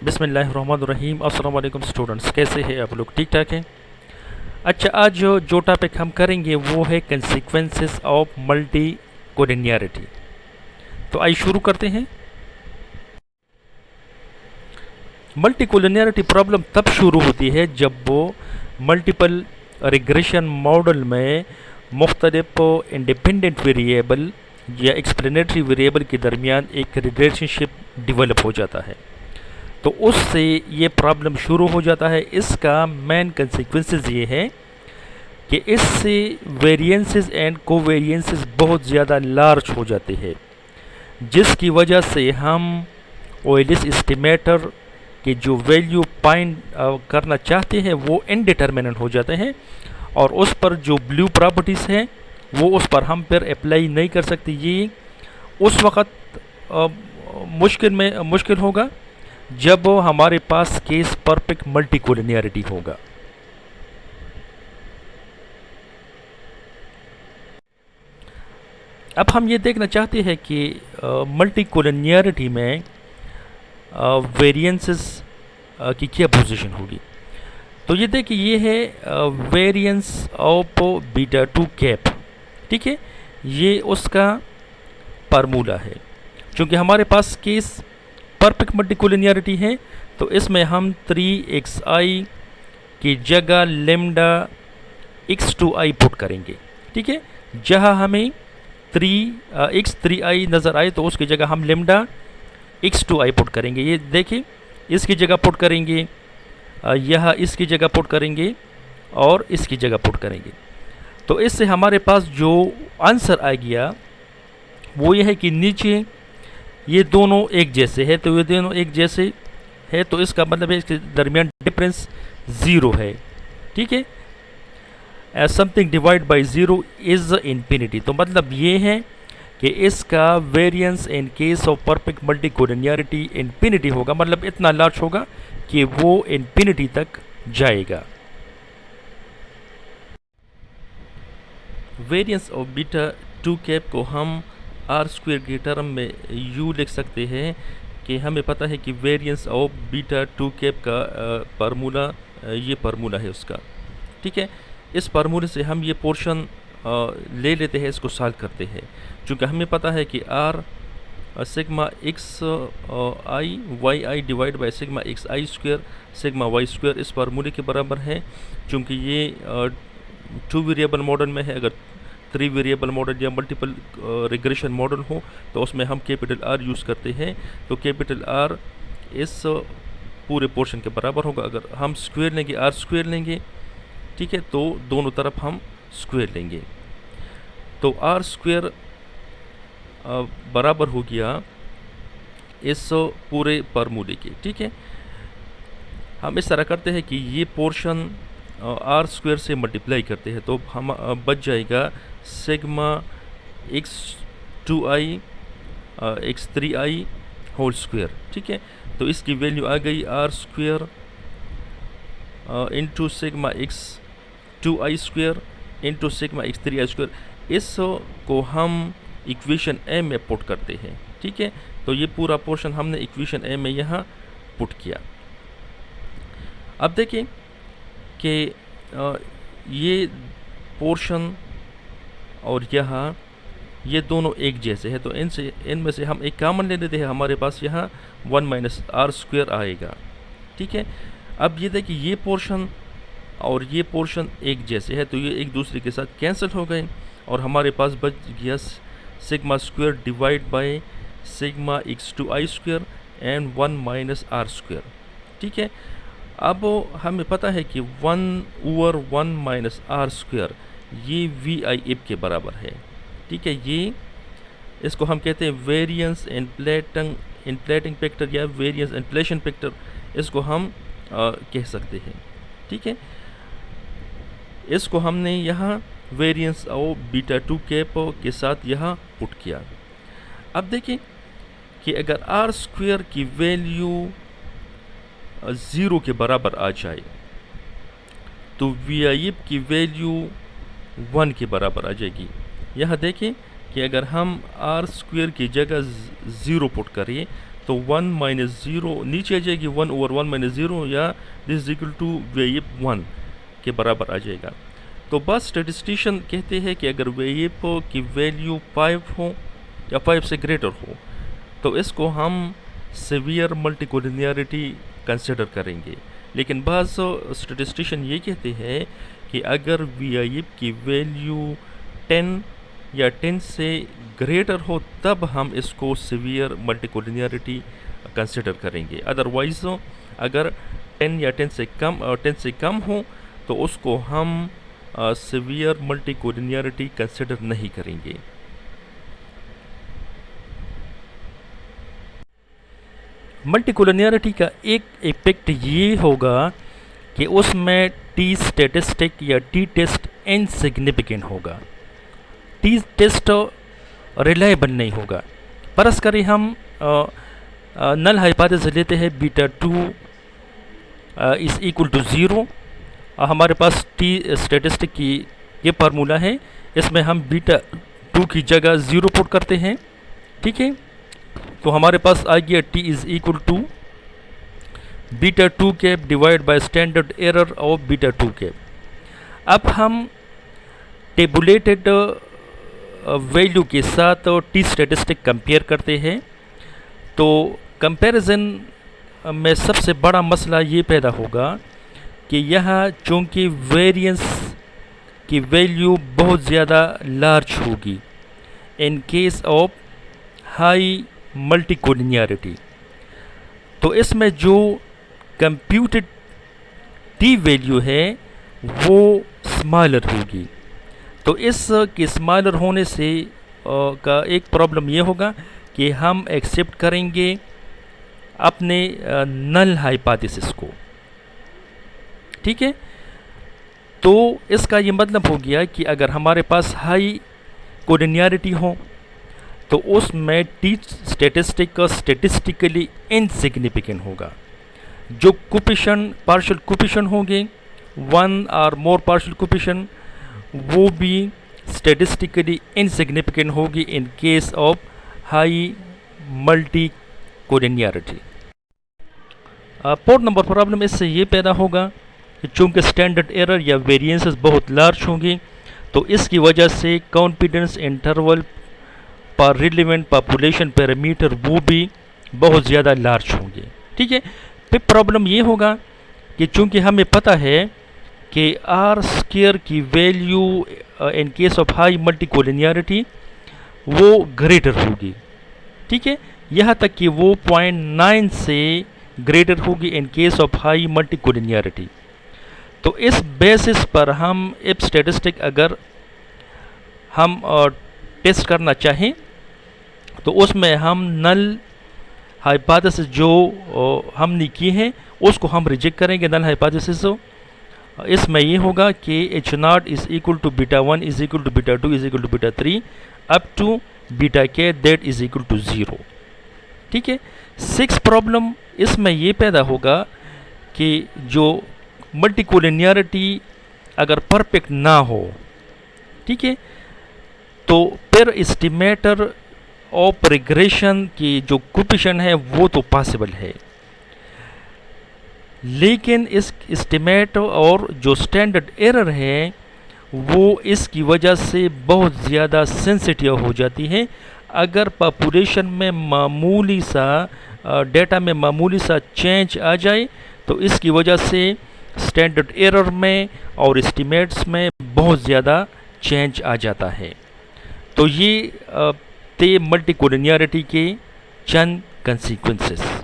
बिस्मिल्लाहिर्रहमानिर्रहीम। अस्सलाम वालेकुम स्टूडेंट्स, कैसे हैं आप लोग? ठीक ठाक हैं। अच्छा, आज जो टॉपिक हम करेंगे वो है कंसिक्वेंसेस ऑफ मल्टी कोलिनियरिटी। तो आइए शुरू करते हैं। मल्टी कोलिनियरिटी प्रॉब्लम तब शुरू होती है जब वो मल्टीपल रिग्रेशन मॉडल में मुख्तलिफ इंडिपेंडेंट वेरिएबल या एक्सप्लेनेटरी वेरिएबल के दरमियान एक रिलेशनशिप डेवलप हो जाता है। तो उससे ये प्रॉब्लम शुरू हो जाता है। इसका मेन कंसिक्वेंसेस ये है कि इससे वेरिएंसेस एंड कोवेरिएंसेस बहुत ज़्यादा लार्ज हो जाते हैं, जिसकी वजह से हम ओएलएस एस्टिमेटर के जो वैल्यू फाइंड करना चाहते हैं वो इनडिटर्मिनेंट हो जाते हैं, और उस पर जो ब्लू प्रॉपर्टीज़ हैं वो उस पर हम फिर अप्लाई नहीं कर सकते। ये उस वक़्त मुश्किल होगा जब हमारे पास केस परफेक्ट मल्टी कोलिनियरिटी होगा। अब हम ये देखना चाहते हैं कि मल्टी कोलिनियरिटी में वेरिएंसेस की क्या पोजीशन होगी। तो ये देखिए, ये है वेरिएंस ऑफ बीटा 2 कैप। ठीक है, ये उसका फार्मूला है। क्योंकि हमारे पास केस परफेक्ट मल्टी कोलिनियरिटी है तो इसमें हम 3xi की जगह लेमडा x2i पुट करेंगे। ठीक है, जहाँ हमें 3i नज़र आए तो उसकी जगह हम लेमडा x2i पुट करेंगे। ये देखिए, इसकी जगह पुट करेंगे, यह इसकी जगह पुट करेंगे और इसकी जगह पुट करेंगे। तो इससे हमारे पास जो आंसर आ गया वो ये है कि नीचे ये दोनों एक जैसे है, तो ये दोनों एक जैसे है तो इसका मतलब है इसके दरमियान डिफरेंस ज़ीरो है। ठीक है, as something divide by zero is infinity. तो मतलब ये है कि इसका variance in case of perfect multicollinearity infinity होगा, मतलब इतना लार्ज होगा कि वो इन्फिनिटी तक जाएगा। वेरिएंस ऑफ बीटा 2 कैप को हम आर स्क्वायर के टर्म में यू लिख सकते हैं कि हमें पता है कि वेरिएंस ऑफ बीटा 2 कैप का फार्मूला ये फार्मूला है उसका। ठीक है, इस फार्मूले से हम ये पोर्शन ले लेते हैं, इसको सॉल्व करते हैं। चूँकि हमें पता है कि R sigma X I Y I divide by sigma X I square sigma Y square इस फार्मूले के बराबर है। चूँकि ये 2 वेरिएबल मॉडल में है, अगर 3 वेरिएबल मॉडल या मल्टीपल रिग्रेशन मॉडल हो तो उसमें हम कैपिटल आर यूज़ करते हैं। तो कैपिटल आर इस पूरे पोर्शन के बराबर होगा। अगर हम स्क्वायर लेंगे, आर स्क्वायर लेंगे, ठीक है, तो दोनों तरफ हम स्क्वायर लेंगे। तो आर स्क्वायर बराबर हो गया इस पूरे फार्मूले के। ठीक है, हम इस तरह करते हैं कि ये पोर्शन आर स्क्वायर से मल्टीप्लाई करते हैं तो हम बच जाएगा sigma x2i x3i whole square. ठीक है, तो इसकी वैल्यू आ गई R square into sigma x2i square into sigma x3i square. इस को हम इक्वेशन ए में पुट करते हैं। ठीक है, तो ये पूरा पोर्शन हमने इक्वेशन ए में यहाँ पुट किया। अब देखें कि ये पोर्शन और यहाँ ये दोनों एक जैसे हैं, तो इनमें से हम एक कॉमन ले लेते हैं। हमारे पास यहाँ 1 माइनस आर स्क्वायर आएगा। ठीक है, अब ये देखिए, ये पोर्शन और ये पोर्शन एक जैसे है तो ये एक दूसरे के साथ कैंसिल हो गए और हमारे पास बच गया sigma square divide by sigma x2i square and 1 minus R square. ठीक है, अब हमें पता है कि 1/1 माइनस आर स्क्वायर ये VI के बराबर है। ठीक है, ये इसको हम कहते हैं वेरिएंस इनफ्लेटिंग फैक्टर या वेरिएंस इन्फ्लेशन फैक्टर, इसको हम कह सकते हैं। ठीक है, इसको हमने यहाँ वेरिएंस ऑफ बीटा 2 कैप के साथ यहाँ पुट किया। अब देखें कि अगर आर स्क्वायर की वैल्यू 0 के बराबर आ जाए तो VI की वैल्यू 1 के बराबर आ जाएगी। यहाँ देखें कि अगर हम आर स्क्वेयर की जगह 0 पुट करें तो 1 माइनस 0 नीचे आ जाएगी, 1 ओवर 1 माइनस 0, या दिस इज इक्वल टू वेरिएब 1 के बराबर आ जाएगा। तो बस स्टैटिस्टिशियन कहते हैं कि अगर वेरिएब की वैल्यू 5 हो या 5 से ग्रेटर हो तो इसको हम सीवियर मल्टीकोलिनियरिटी कंसिडर करेंगे। लेकिन बाज़ स्टैटिस्टिशियन ये कहते हैं कि अगर वेरिएब की वैल्यू 10 या 10 से ग्रेटर हो तब हम इसको सीवियर मल्टीकोलिनियरिटी कंसिडर करेंगे। अदरवाइज अगर 10 या 10 से कम हो तो उसको हम सीवियर मल्टीकोलिनियरिटी कंसिडर नहीं करेंगे। मल्टीकोलिनियरिटी का एक इफेक्ट ये होगा कि उसमें टी स्टैटिस्टिक या टी टेस्ट इनसिग्निफिकेंट होगा, टी टेस्ट रिलायबल नहीं होगा। परस करें हम नल हाइपोथेसिस लेते हैं बीटा 2 इज इक्वल टू 0। हमारे पास टी स्टैटिस्टिक की ये फार्मूला है, इसमें हम बीटा 2 की जगह 0 पुट करते हैं, ठीक है। तो हमारे पास आ गया T is equal to beta 2 cap divide by standard error of beta 2 cap. अब हम टेबुलेटेड वैल्यू के साथ टी स्टैटिस्टिक कंपेयर करते हैं। तो कंपैरिजन में सबसे बड़ा मसला ये पैदा होगा कि यहाँ चूँकि वेरिएंस की वैल्यू बहुत ज़्यादा लार्ज होगी इन केस ऑफ हाई मल्टीकोलिनियरिटी, तो इसमें जो कंप्यूटेड टी वैल्यू है वो स्मॉलर होगी। तो इस के स्मॉलर होने से का एक प्रॉब्लम ये होगा कि हम एक्सेप्ट करेंगे अपने नल हाइपोथेसिस को, ठीक है। तो इसका ये मतलब हो गया कि अगर हमारे पास हाई कोलिनियरिटी हो तो उसमें टी स्टैटिस्टिक स्टैटिस्टिकली इनसिग्निफिकेंट होगा। जो कोफिशिएंट पार्शियल कोफिशिएंट होंगे 1 और मोर पार्शियल कोफिशिएंट, वो भी स्टैटिस्टिकली इनसिग्निफिकेंट होगी इन case of high multi collinearity. Port number problem इससे ये पैदा होगा कि चूँकि स्टैंडर्ड एरर या वेरिएंसेस बहुत लार्ज होंगी तो इसकी वजह से कॉन्फिडेंस इंटरवल पर रिलेवेंट पॉपुलेशन पैरामीटर वो भी बहुत ज़्यादा लार्ज होंगे, ठीक है। फिर प्रॉब्लम ये होगा कि चूँकि हमें पता है कि आर स्क्वायर की value in case of high multicollinearity वो ग्रेटर होगी, ठीक है। यहाँ तक कि वो 0.9 से ग्रेटर होगी इन केस ऑफ हाई मल्टीकोलिनियरिटी। तो इस बेसिस पर हम इफ स्टैटिस्टिक अगर हम टेस्ट करना चाहें तो उसमें हम नल हाइपोथेसिस जो हमने की है उसको हम रिजेक्ट करेंगे, नल हाइपोथेसिस। इसमें ये होगा कि H0 is equal to beta 1 is equal to beta 2 is equal to beta 3 up to beta K that is equal to 0, ठीक है। 6 प्रॉब्लम इसमें ये पैदा होगा कि जो मल्टीकोलिनियरिटी अगर परफेक्ट ना हो, ठीक है, तो फिर एस्टिमेटर ऑफ रिग्रेशन की जो कोफिशिएंट है वो तो पॉसिबल है, लेकिन इस एस्टिमेट और जो स्टैंडर्ड एरर है वो इसकी वजह से बहुत ज़्यादा सेंसिटिव हो जाती है। अगर पॉपुलेशन में मामूली सा डेटा में मामूली सा चेंज आ जाए तो इसकी वजह से स्टैंडर्ड एरर में और एस्टिमेट्स में बहुत ज़्यादा चेंज आ जाता है। तो ये थे मल्टीकोलिनियरिटी के चंद कंसीक्वेंसेस।